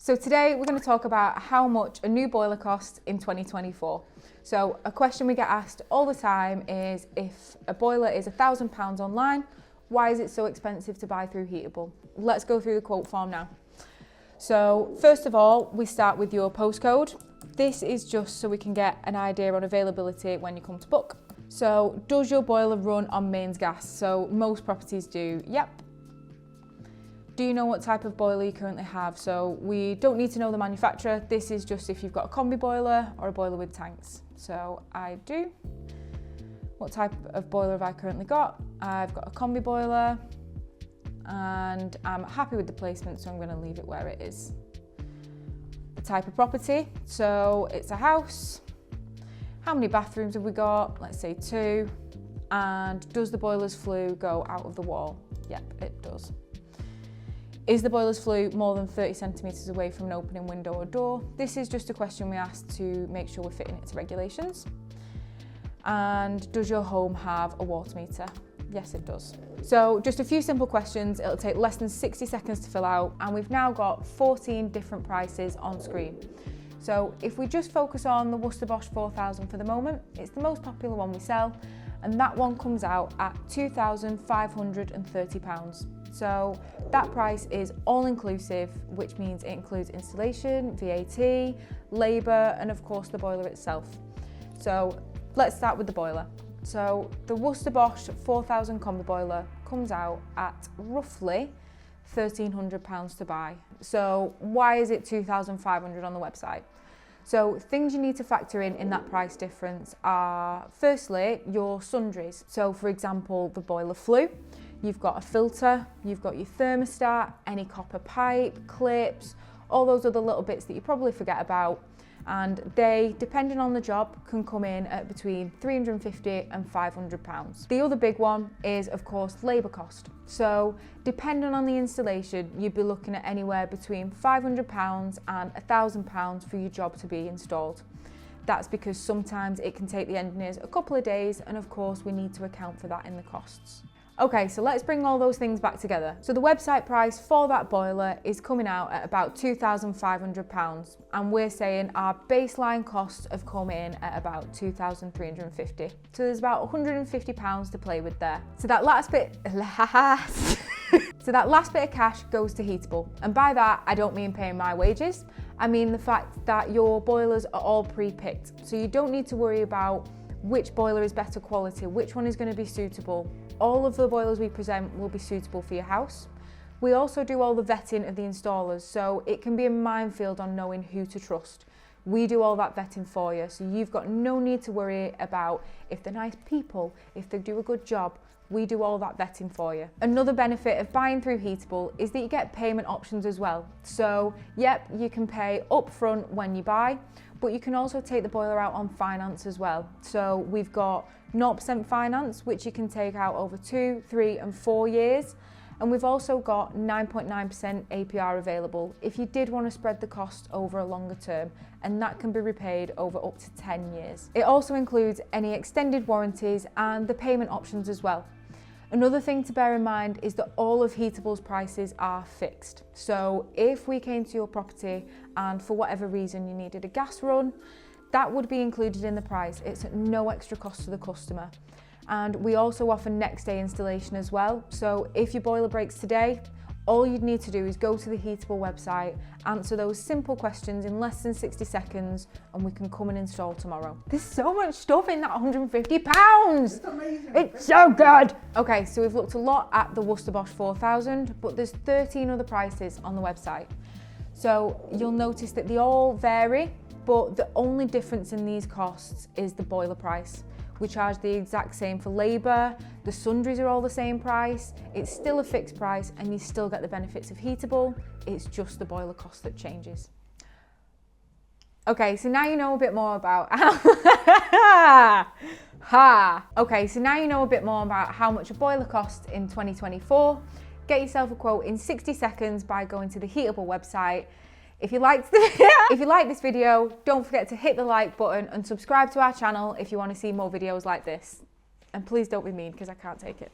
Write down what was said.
So today we're going to talk about how much a new boiler costs in 2024. So a question we get asked all the time is, if a boiler is £1,000 online, why is it so expensive to buy through Heatable? Let's go through the quote form now. So first of all, we start with your postcode. This is just so we can get an idea on availability when you come to book. So does your boiler run on mains gas? So most properties do, yep. Do you know what type of boiler you currently have? So we don't need to know the manufacturer. This is just if you've got a combi boiler or a boiler with tanks. So I do. What type of boiler have I currently got? I've got a combi boiler and I'm happy with the placement, so I'm going to leave it where it is. The type of property, so it's a house. How many bathrooms have we got? Let's say 2. And does the boiler's flue go out of the wall? Yep, it does. Is the boiler's flue more than 30 centimetres away from an opening window or door? This is just a question we ask to make sure we're fitting it to regulations. And does your home have a water meter? Yes, it does. So just a few simple questions. It'll take less than 60 seconds to fill out, and we've now got 14 different prices on screen. So if we just focus on the Worcester Bosch 4000 for the moment, it's the most popular one we sell, and that one comes out at £2,530. So that price is all inclusive, which means it includes installation, VAT, labour, and of course the boiler itself. So let's start with the boiler. So the Worcester Bosch 4000 combi boiler comes out at roughly £1,300 to buy. So why is it £2,500 on the website? So things you need to factor in that price difference are, firstly, your sundries. So for example, the boiler flue. You've got a filter, you've got your thermostat, any copper pipe, clips, all those other little bits that you probably forget about. And they, depending on the job, can come in at between £350 and £500. The other big one is, of course, labour cost. So depending on the installation, you'd be looking at anywhere between £500 and £1,000 for your job to be installed. That's because sometimes it can take the engineers a couple of days, and of course we need to account for that in the costs. Okay, so let's bring all those things back together. So the website price for that boiler is coming out at about £2,500, and we're saying our baseline costs have come in at about £2,350. So there's about £150 to play with there. So that last bit of cash goes to Heatable. And by that, I don't mean paying my wages. I mean the fact that your boilers are all pre-picked. So you don't need to worry about which boiler is better quality, which one is going to be suitable. All of the boilers we present will be suitable for your house. We also do all the vetting of the installers, so it can be a minefield on knowing who to trust. We do all that vetting for you, so you've got no need to worry about if they're nice people, if they do a good job. We do all that vetting for you. Another benefit of buying through Heatable is that you get payment options as well. So, yep, you can pay upfront when you buy, but you can also take the boiler out on finance as well. So we've got 0% finance, which you can take out over 2, 3 and 4 years. And we've also got 9.9% APR available if you did want to spread the cost over a longer term, and that can be repaid over up to 10 years. It also includes any extended warranties and the payment options as well. Another thing to bear in mind is that all of Heatable's prices are fixed. So if we came to your property and for whatever reason you needed a gas run, that would be included in the price. It's at no extra cost to the customer. And we also offer next day installation as well. So if your boiler breaks today, all you'd need to do is go to the Heatable website, answer those simple questions in less than 60 seconds, and we can come and install tomorrow. There's so much stuff in that £150. It's amazing. It's so good. Okay, so we've looked a lot at the Worcester Bosch 4000, but there's 13 other prices on the website. So you'll notice that they all vary, but the only difference in these costs is the boiler price. We charge the exact same for labour, the sundries are all the same price, it's still a fixed price, and you still get the benefits of Heatable. It's just the boiler cost that changes. Okay, so now you know a bit more about how much a boiler costs in 2024. Get yourself a quote in 60 seconds by going to the Heatable website. If you liked this video, don't forget to hit the like button and subscribe to our channel if you want to see more videos like this. And please don't be mean, because I can't take it.